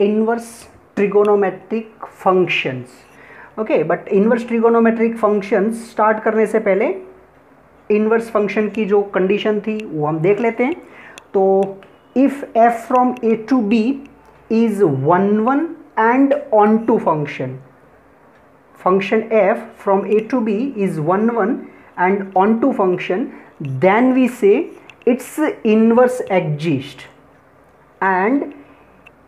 Inverse trigonometric functions. Okay, but inverse trigonometric functions start करने से पहले इनवर्स फंक्शन की जो कंडीशन थी वो हम देख लेते हैं। तो if f from a to b is 1 and on to function f from a to b is 1 and on to function, then we say its inverse exists, and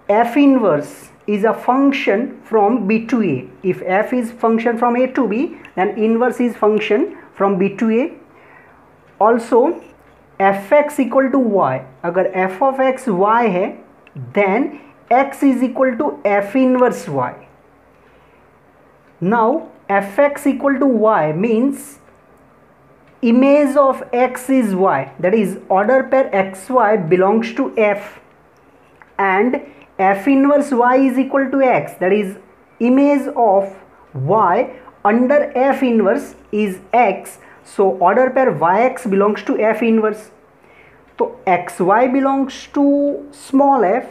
f inverse is a function from b to a. If f is function from a to b, then inverse is function from b to a. Also fx equal to y, अगर f of x y है then x is equal to f inverse y. Now fx equal to y means image of x is y, that is order pair xy belongs to f, and f inverse y is equal to x, that is image of y under f inverse is x, so order pair yx belongs to f inverse. तो xy belongs to small f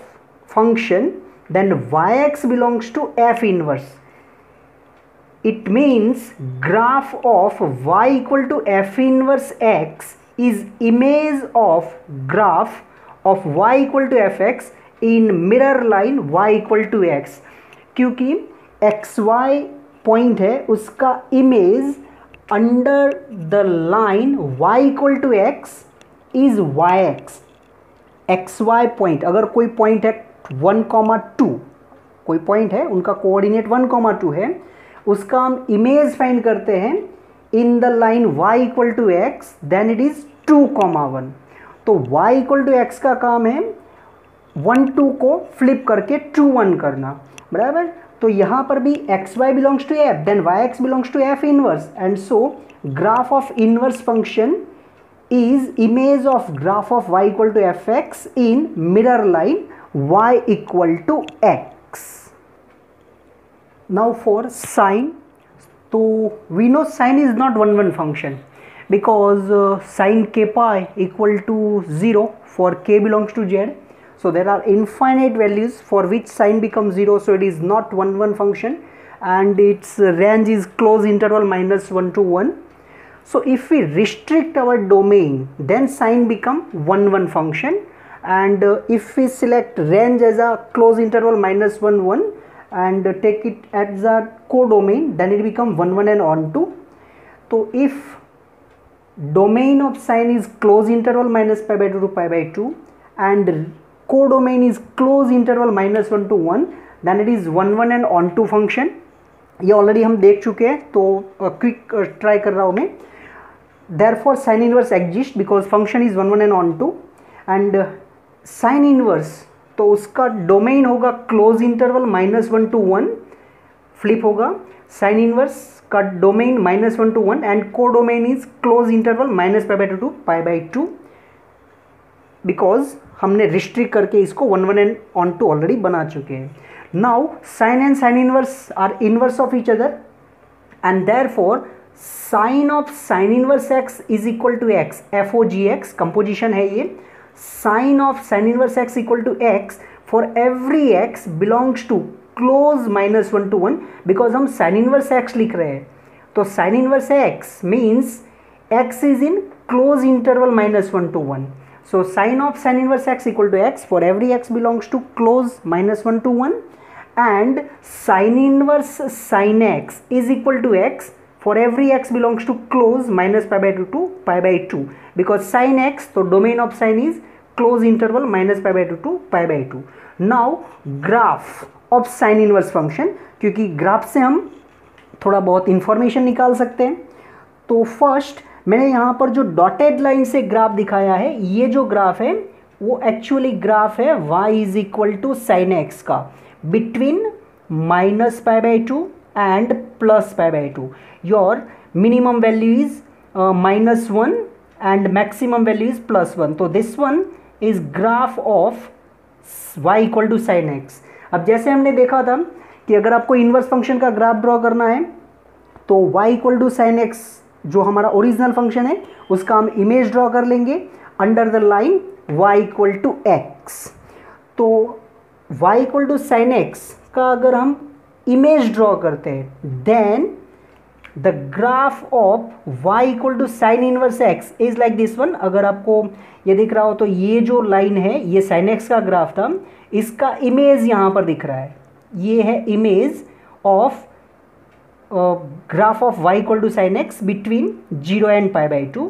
function, then yx belongs to f inverse. It means graph of y equal to f inverse x is image of graph of y equal to fx in mirror line y equal to x. क्योंकि xy point है उसका image under the line y equal to x is yx. xy point, अगर कोई point है 1,2, कोई point है उनका coordinate 1,2 है, उसका हम इमेज फाइंड करते हैं in the line y equal to x, then it is 2,1. तो y इक्वल टू एक्स का काम है 1,2 को फ्लिप करके 2,1 करना, बराबर. तो यहाँ पर भी x y belongs to f, then y x belongs to f inverse, and so graph of inverse function is image of graph of y equal to fx in mirror line y equal to x. Now for sine, so we know sine is not one function because sine k pi equal to 0 for k belongs to z. So there are infinite values for which sine becomes 0, so it is not one function, and its range is close interval -1 to 1. So if we restrict our domain, then sine become 1 function, and if we select range as a close interval -1 1 and take it as a codomain, then it become 1 and onto. So if domain of sine is close interval -π/2 to π/2 and codomain is close interval -1 to 1, then it is 1 and onto function. ये already हम देख चुके हैं, तो quick try कर रहा हूँ मैं. Therefore sin inverse exists because function is 1 and onto, and sin inverse तो उसका डोमेन होगा क्लोज इंटरवल -1 to 1, फ्लिप होगा. sin inverse का डोमेन -1 to 1 and codomain is close interval -π/2 to π/2, because हमने रिस्ट्रिक्ट करके इसको 1 and onto ऑलरेडी बना चुके हैं. Now sin and sin inverse are inverse of each other, and therefore sine of sine inverse x is equal to x, f o g x composition है ये. Sine of sine inverse x equal to x for every x belongs to close -1 to 1, because हम sine inverse x लिख रहे हैं. तो sine inverse x means x is in close interval -1 to 1. So sine of sine inverse x equal to x for every x belongs to close -1 to 1, and sine inverse sine x is equal to x for every x belongs to close -π/2 to π/2, because sin x, so domain of sin is close interval -π/2 to π/2. now graph of sin inverse function, क्योंकि graph से हम थोड़ा बहुत information निकाल सकते हैं. तो first मैंने यहाँ पर जो डॉटेड लाइन से ग्राफ दिखाया है, ये जो ग्राफ है वो एक्चुअली ग्राफ है y is equal to sine x का between -π/2 and +π/2. your minimum value is -1 and maximum value is +1. तो this one is graph of y equal to sin x. अब जैसे हमने देखा था कि अगर आपको इनवर्स फंक्शन का ग्राफ ड्रॉ करना है तो y equal to sine x जो हमारा ओरिजिनल फंक्शन है उसका हम इमेज ड्रॉ कर लेंगे under the line y equal to x. तो y equal to sine x का अगर हम इमेज ड्रॉ करते हैं, then the graph of y equal to sine inverse x is like this one. अगर आपको ये दिख रहा हो तो ये जो लाइन है ये साइन x का ग्राफ था, इसका इमेज यहाँ पर दिख रहा है, ये है image of graph of y equal to sine x between 0 and pi by 2।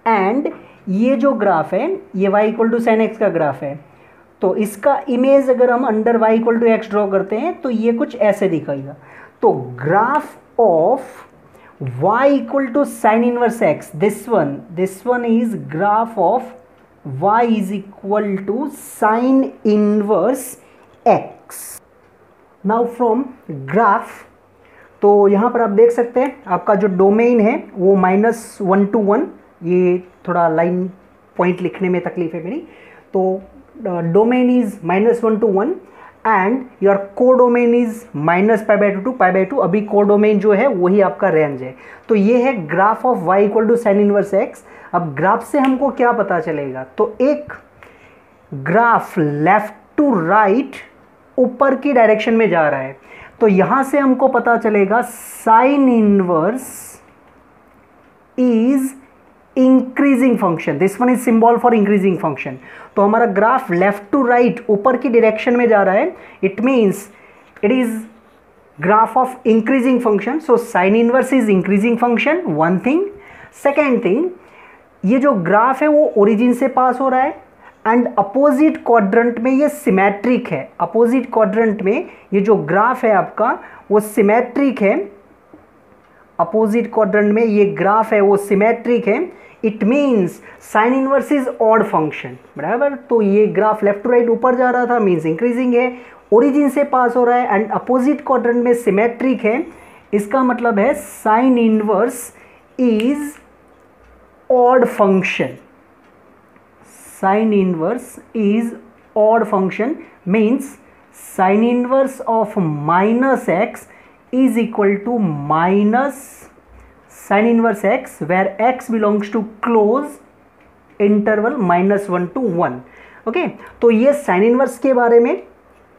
And ये जो ग्राफ है ये y equal to sine x का ग्राफ है, तो इसका इमेज अगर हम under y equal to x draw करते हैं तो ये कुछ ऐसे दिखेगा। तो graph of y equal to sine inverse x, this one is graph of y is equal to sine inverse x। Now from graph, तो यहाँ पर आप देख सकते हैं आपका जो डोमेन है वो -1 to 1, ये थोड़ा लाइन पॉइंट लिखने में तकलीफ है मेरी, तो domain is -1 to 1 and your codomain is -π/2 to π/2। अभी कोडोमेन जो है वही आपका रेंज है। तो ये है graph of y equal to sine inverse x। अब ग्राफ से हमको क्या पता चलेगा, तो एक ग्राफ लेफ्ट टू राइट ऊपर की डायरेक्शन में जा रहा है, तो यहां से हमको पता चलेगा sine inverse is increasing function, this one is symbol for increasing function. तो हमारा ग्राफ लेफ्ट टू राइट ऊपर की डायरेक्शन में जा रहा है, it means it is graph of increasing function. So sine inverse is increasing function, one thing. Second thing, ये जो ग्राफ है वो ओरिजिन से पास हो रहा है एंड अपोजिट क्वाड्रेंट में ये सिमेट्रिक है। अपोजिट क्वाड्रेंट में ये जो ग्राफ है आपका वो सिमेट्रिक है, अपोजिट क्वाड्रेंट में ये ग्राफ है वो सिमेट्रिक है। It means sine inverse is odd function, बराबर। तो ये ग्राफ लेफ्ट टू राइट ऊपर जा रहा था, मीन्स इंक्रीजिंग है, ओरिजिन से पास हो रहा है एंड अपोजिट क्वाड्रेंट में सिमेट्रिक है। इसका मतलब है sine inverse is odd function, sine inverse is odd function, means sign inverse of -x is equal to minus sin inverse x where x belongs to close interval -1 to 1। Okay, तो ये sine inverse के बारे में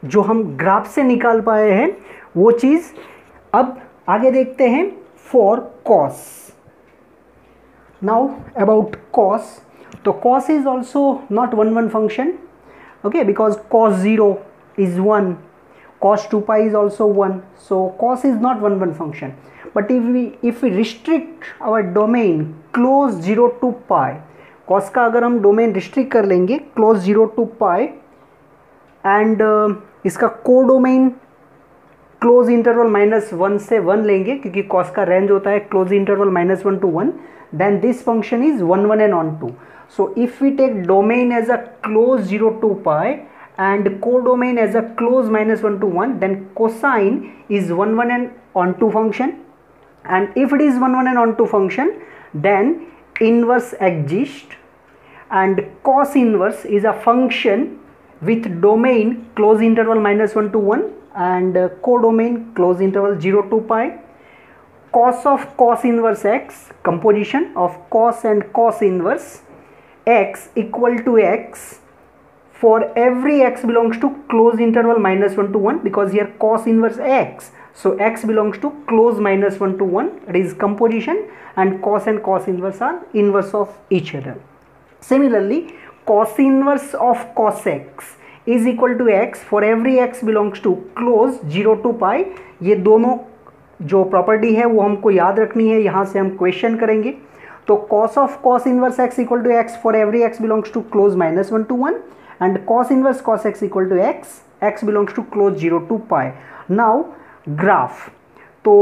जो हम graph से निकाल पाए हैं वो चीज। अब आगे देखते हैं for cos. Now about cos, तो cos is also not one function, okay, because cos 0 is 1, cos 2pi is also 1, so cos is not one function। But if we restrict our domain close 0 to pi, cos का अगर हम domain restrict कर लेंगे close 0 to pi and इसका codomain close interval -1 से 1 लेंगे, क्योंकि cos का रेंज होता है close interval -1 to 1, then this function is 1 1 and on 2। So if we take domain as a close 0 to pi and codomain as a close -1 to 1, then cosine is 1 1 and onto function, and if it is 1 1 and onto function then inverse exists, and cos inverse is a function with domain close interval -1 to 1 and codomain close interval 0 to pi। Cos of cos inverse x, composition of cos and cos inverse x equal to x for every x belongs to close interval -1 to 1, because here cos inverse x, so x belongs to close -1 to 1, it is composition, and cos inverse are inverse of each other। Similarly, cos inverse of cos x is equal to x for every x belongs to close 0 to pi। ये दोनों जो property है वो हमको याद रखनी है, यहाँ से हम क्वेश्चन करेंगे। तो cos of cos inverse x equal to x for every x belongs to close -1 to 1, and cos inverse cos x equal to x belongs to close 0 to pi। now graph, तो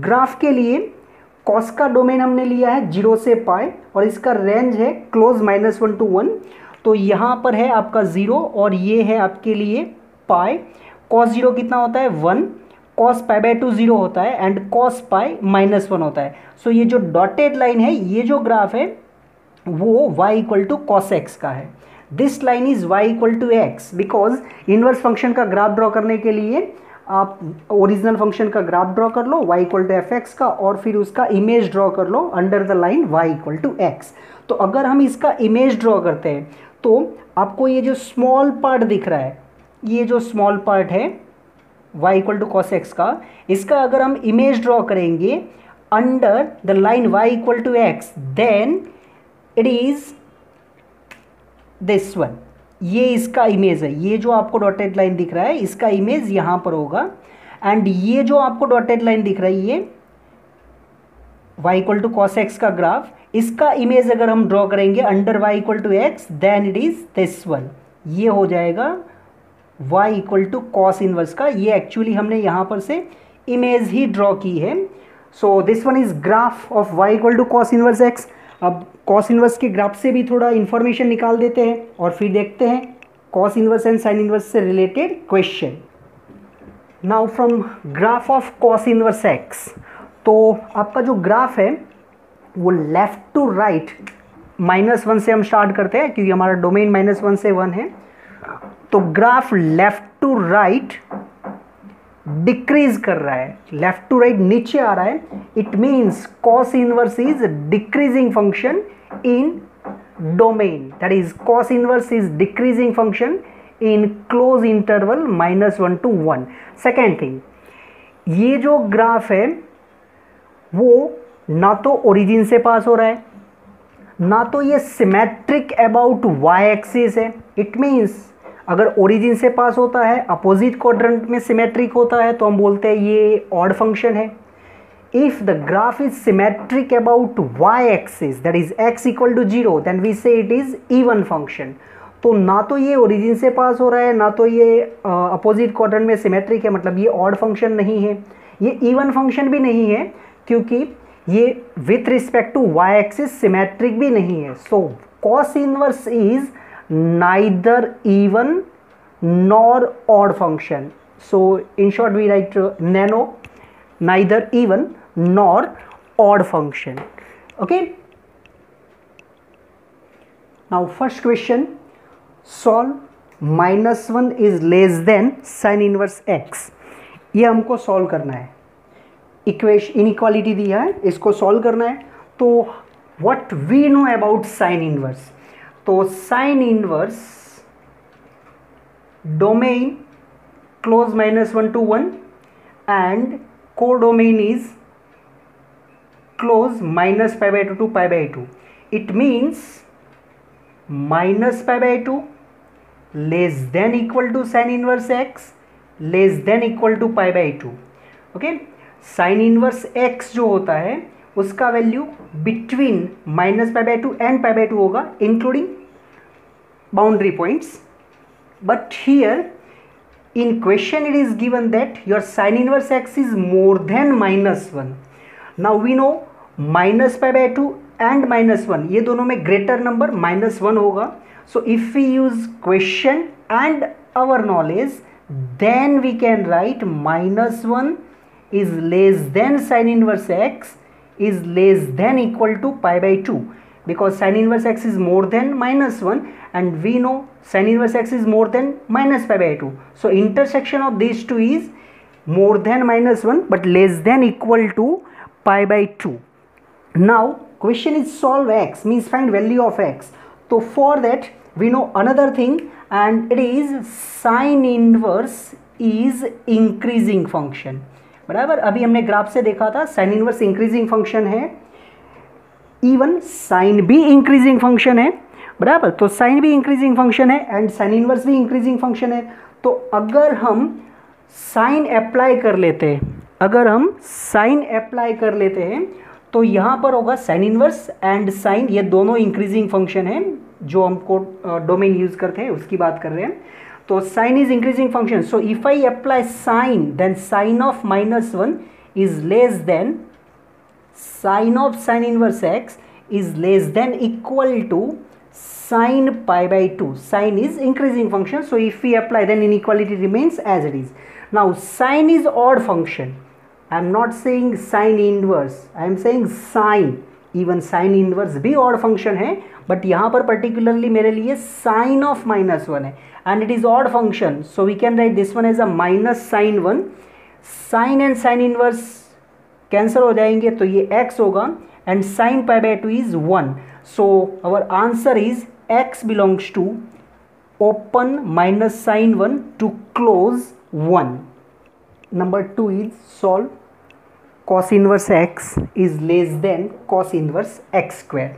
graph के लिए cos का domain हमने लिया है 0 से pi और इसका रेंज है क्लोज -1 to 1। तो यहाँ पर है आपका 0 और ये है आपके लिए pi। cos 0 कितना होता है 1, cos π/2 0 होता है एंड cos pi -1 होता है। सो ये जो डॉटेड लाइन है, ये जो ग्राफ है वो y equal to cos x का है। This line is y equal to x, because inverse function का ग्राफ ड्रॉ करने के लिए आप ओरिजिनल फंक्शन का ग्राफ ड्रॉ कर लो y इक्वल टू f(x) का, और फिर उसका इमेज ड्रॉ कर लो under the line y equal to x। तो अगर हम इसका इमेज ड्रॉ करते हैं तो आपको ये जो स्मॉल पार्ट दिख रहा है ये जो स्मॉल पार्ट है y equal to cos x का, इसका अगर हम इमेज ड्रॉ करेंगे under the line y equal to x, then it is this one. ये इसका इमेज है, ये जो आपको डॉटेड लाइन दिख रहा है इसका इमेज यहाँ पर होगा, एंड ये जो आपको डॉटेड लाइन दिख रही है ये y equal to cos x का ग्राफ, इसका इमेज अगर हम ड्रॉ करेंगे under y equal to x, then it is this one. ये हो जाएगा y equal to cos inverse का। ये एक्चुअली हमने यहाँ पर से इमेज ही ड्रॉ की है। So this one is graph of y equal to cos inverse x. अब कॉस इनवर्स के ग्राफ से भी थोड़ा इन्फॉर्मेशन निकाल देते हैं और फिर देखते हैं cos inverse and sine inverse से related question. Now from graph of cos inverse x, तो आपका जो ग्राफ है वो लेफ्ट टू राइट -1 से हम स्टार्ट करते हैं क्योंकि हमारा डोमेन -1 से 1 है। तो graph left to right decrease कर रहा है, लेफ्ट टू राइट नीचे आ रहा है। It means cos inverse is decreasing function in domain, that is cos inverse is decreasing function in close interval -1 to 1। Second thing, ये जो ग्राफ है वो ना तो ओरिजिन से पास हो रहा है, ना तो ये सिमेट्रिक अबाउट y एक्सिस है। इट मीन्स अगर ओरिजिन से पास होता है, अपोजिट क्वाड्रेंट में सिमेट्रिक होता है, तो हम बोलते हैं ये ऑड फंक्शन है। If the graph is symmetric about y axis, that is x equal to 0, then we say it is even function. तो ना तो ये ओरिजिन से पास हो रहा है, ना तो ये अपोजिट क्वाड्रेंट में सिमेट्रिक है, मतलब ये ऑड फंक्शन नहीं है। ये इवन फंक्शन भी नहीं है क्योंकि ये with respect to y axis सिमेट्रिक भी नहीं है। So cos inverse is neither even nor odd function. So in short we write nano, neither even nor odd function. Okay, now first question, solve -1 is less than sin inverse x। ये हमको solve करना है, equation inequality दिया है, इसको solve करना है। तो what we know about sine inverse, तो sine inverse domain close -1 to 1 and codomain is close -π/2 to π/2। It means -π/2 less than equal to sine inverse x less than equal to π/2। Okay, sine inverse x जो होता है उसका value between -π/2 and π/2 होगा including boundary points. But here in question it is given that your sine inverse x is more than -1। Now we know -π/2 and -1 ये दोनों में greater number -1 होगा। So if we use question and our knowledge, then we can write -1 is less than sin inverse x is less than equal to π/2, because sin inverse x is more than -1 and we know sin inverse x is more than -π/2. So intersection of these two is more than -1 but less than equal to π/2. Now question is solve x, means find value of x. So for that we know another thing, and it is sin inverse is increasing function। बराबर, अभी हमने graph से देखा था sine inverse increasing function है, even sign भी increasing function है। बराबर, तो साइन भी इंक्रीजिंग फंक्शन है एंड साइन इनवर्स भी इंक्रीजिंग फंक्शन है। तो अगर हम साइन अप्लाई कर लेते हैं, अगर हम साइन अप्लाई कर लेते हैं तो यहाँ पर होगा साइन इनवर्स एंड साइन, ये दोनों इंक्रीजिंग फंक्शन है। जो हमको डोमेन यूज करते हैं उसकी बात कर रहे हैं। तो sine is increasing function, so if I apply sine, then sine of -1 is less than sine of sine inverse x is less than equal to sine π/2। Sine is increasing function, so if we apply then inequality remains as it is. Now sine is odd function, I am not saying sine inverse, I am saying sine. Even sine inverse भी odd function है, but यहाँ पर particularly मेरे लिए sign of -1 है and it is odd function, so we can write this one as a -sin1। Sine and sine inverse cancel हो जाएंगे तो ये x होगा and sine π/2 is 1। So our answer is x belongs to open minus sign 1 to close 1. Number 2 is solve cos inverse x is less than cos inverse x square.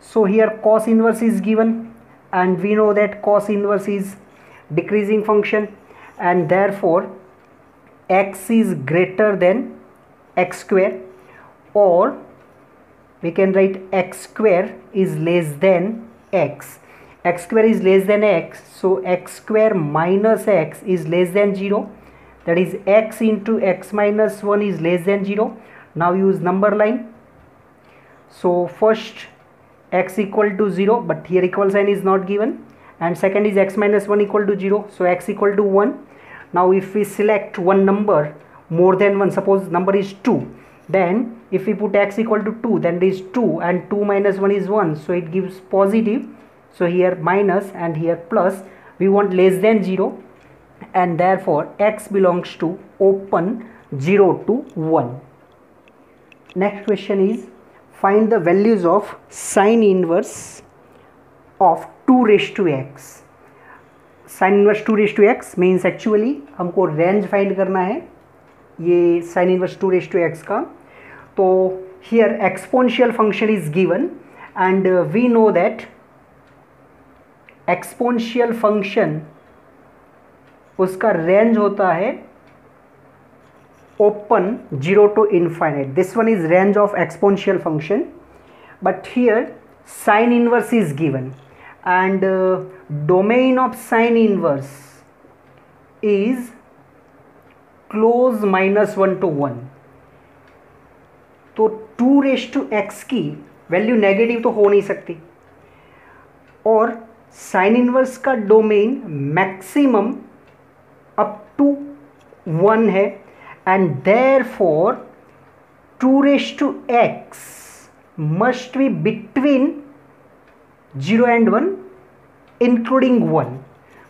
So here cos inverse is given and we know that cos inverse is decreasing function and therefore x is greater than x square, or we can write x square is less than x. X square is less than x, so x square minus x is less than 0, that is x into x minus 1 is less than 0. Now use number line. So first x equal to 0, but here equal sign is not given, and second is x minus 1 equal to 0, so x equal to 1. Now if we select one number more than 1, suppose number is 2, then if we put x equal to 2, then it is 2 and 2 minus 1 is 1, so it gives positive. So here minus and here plus. We want less than 0 and therefore x belongs to open 0 to 1. Next question is find the values of sine inverse of 2 raised to x. Sine inverse 2 raise to x means actually हमको range find करना है ये sine inverse 2 raise to x का. तो here exponential function is given and we know that exponential function उसका range होता है open 0 to infinite. This one is range of exponential function, but here sine inverse is given and domain of sine inverse is close minus 1 to 1. तो 2 raised to x की value negative तो हो नहीं सकती और sine inverse का domain maximum up to 1 है and therefore 2 raised to x must be between 0 and 1 including 1.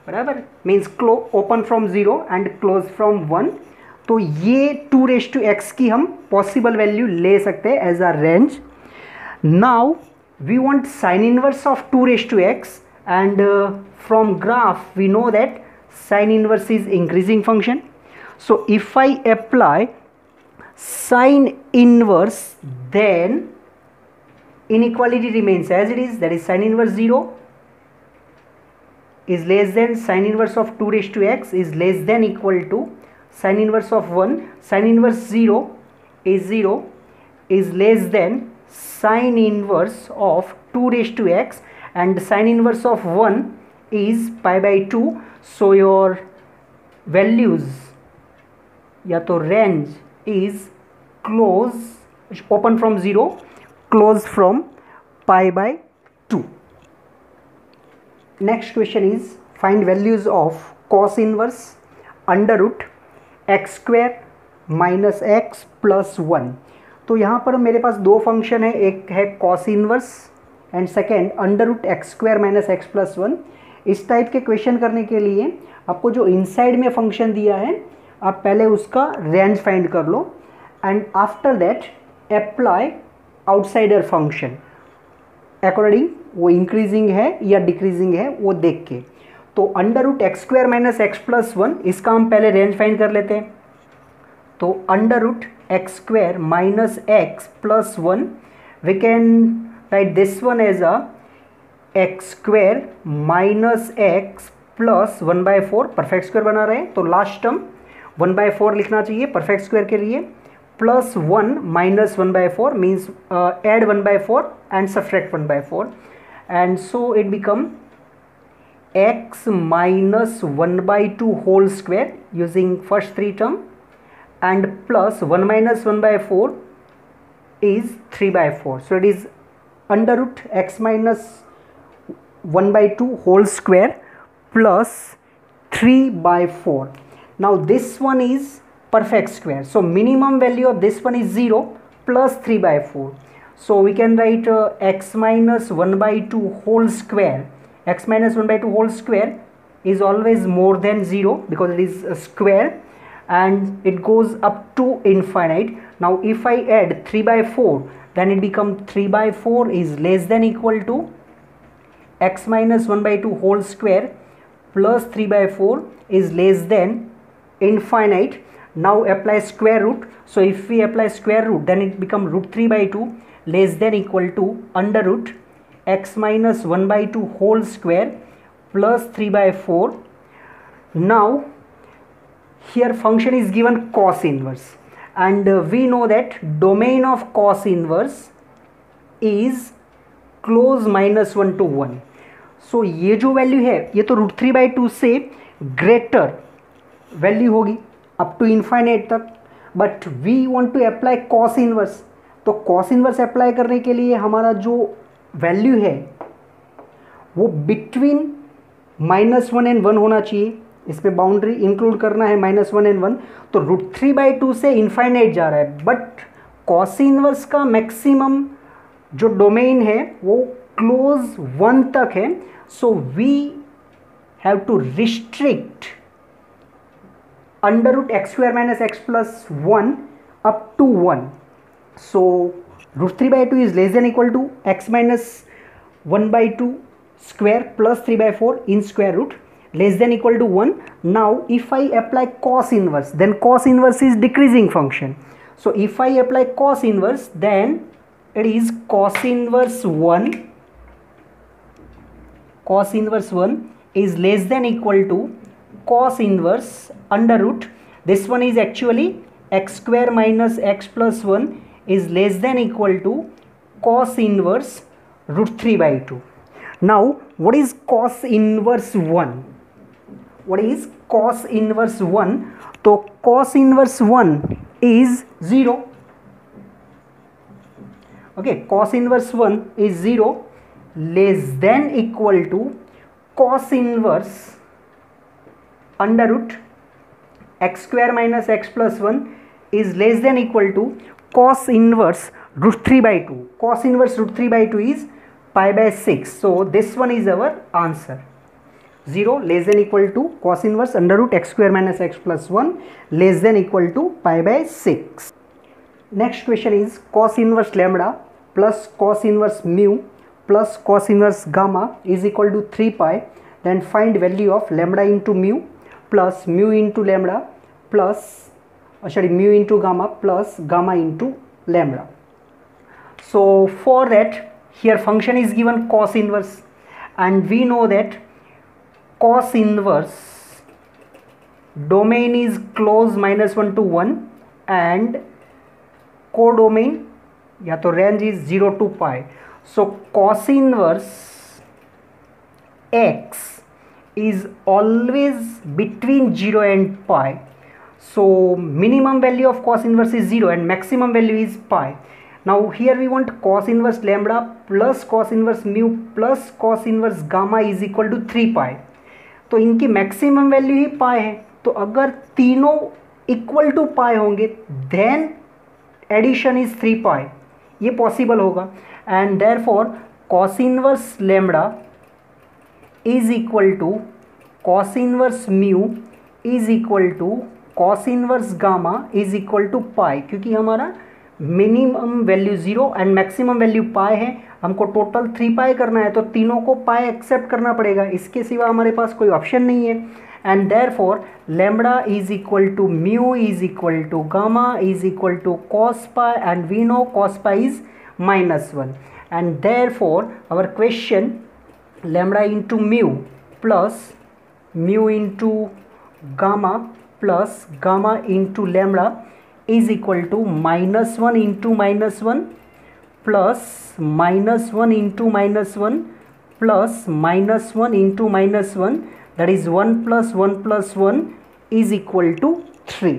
बराबर means open from 0 and close from 1. तो ये 2 raised to x की हम पॉसिबल वैल्यू ले सकते हैं as a range. Now we want sine inverse of 2 raised to x and from graph we know that sine inverse is increasing function. So if I apply sine inverse, then inequality remains as it is, that is sine inverse 0 is less than sine inverse of 2 raised to x is less than equal to sine inverse of 1. Sine inverse 0 is less than sine inverse of 2 raised to x and sine inverse of 1 is pi by 2. So your values या तो range is close open from 0 close from pi by 2. Next question is find values of cos inverse under root x square minus x plus 1. तो यहाँ पर मेरे पास दो function है, एक है cos inverse and second under root x square minus x plus 1. इस type के क्वेश्चन करने के लिए आपको जो इनसाइड में फंक्शन दिया है आप पहले उसका रेंज फाइंड कर लो and after that apply outsider function according वो इंक्रीजिंग है या डिक्रीजिंग है वो देख के. तो under root x square minus x plus 1 इसका हम पहले रेंज फाइंड कर लेते हैं. तो under root x square minus x plus 1 we can write this one as a x square minus x plus 1/4 perfect square बना रहे हैं. तो लास्ट टर्म 1/4 लिखना चाहिए परफेक्ट स्क्वायर के लिए, plus 1 minus 1/4 means add 1/4 and subtract 1/4 and so it become x minus 1/2 whole square using first three term and plus 1 minus 1/4 is 3/4. So it is under root x minus 1/2 whole square plus 3/4. Now this one is perfect square, so minimum value of this one is 0 plus 3/4. So we can write x minus 1/2 whole square. X minus 1/2 whole square is always more than 0 because it is a square and it goes up to infinite. Now if I add 3/4 then it becomes 3/4 is less than equal to x minus 1/2 whole square plus 3 by 4 is less than infinite. Now apply square root. So if we apply square root, then it become root 3 by 2 less than equal to under root x minus 1 by 2 whole square plus 3 by 4. Now here function is given cos inverse, and we know that domain of cos inverse is close minus 1 to 1. सो ये जो value है ये तो root 3 by 2 से greater value होगी up to infinite तक, but we want to apply cos inverse. तो cos inverse apply करने के लिए हमारा जो वैल्यू है वो बिटवीन -1 एंड 1 होना चाहिए. इस पर बाउंड्री इंक्लूड करना है -1 एंड 1. तो रूट 3 बाई 2 से इन्फाइनाइट जा रहा है, बट कॉस इनवर्स का मैक्सिमम जो डोमेन है वो क्लोज 1 तक है. So we have to restrict under root x square minus x plus 1 up to 1. So root 3 by 2 is less than equal to x minus 1 by 2 square plus 3 by 4 in square root less than equal to 1. Now if I apply cos inverse, then cos inverse is decreasing function. So if I apply cos inverse, then it is cos inverse 1 is less than equal to cos inverse under root, this one is actually x square minus x plus 1 is less than equal to cos inverse root 3 by 2. Now what is cos inverse 1? What is cos inverse 1? तो cos inverse 1 is 0. Okay, cos inverse 1 is 0 less than equal to cos inverse under root x square minus x plus 1 is less than equal to cos inverse root 3 by 2. Cos inverse root 3 by 2 is pi by 6. So this one is our answer. 0 less than equal to cos inverse under root x square minus x plus 1 less than equal to pi by 6. Next question is cos inverse lambda plus cos inverse mu plus cos inverse gamma is equal to 3 pi. Then find value of lambda into mu plus mu into lambda plus mu into gamma plus gamma into lambda. So for that, here function is given cos inverse, and we know that cos inverse domain is close -1 to 1 and codomain या तो range is 0 to pi. So cos inverse x is always between 0 and pi. So minimum value of cos inverse is 0 and maximum value is pi. Now here we want cos inverse lambda plus cos inverse mu plus cos inverse gamma is equal to 3 pi. तो इनकी maximum value ही पाई है, तो अगर तीनों equal to पाई होंगे then addition is 3 पाई, ये possible होगा. And therefore cos inverse lambda is equal to cos inverse mu is equal to cos inverse gamma is equal to pi. क्योंकि हमारा minimum value 0 and maximum value pi है, हमको total 3 पाई करना है, तो तीनों को पाई एक्सेप्ट करना पड़ेगा, इसके सिवा हमारे पास कोई ऑप्शन नहीं है. And therefore lambda is equal to mu is equal to gamma is equal to cos pi, and we know cos pi is -1. And therefore our question lambda into mu plus mu into gamma plus gamma into lambda is equal to -1 into -1 plus -1 into -1 plus -1 into -1, that is 1 plus 1 plus 1 is equal to 3.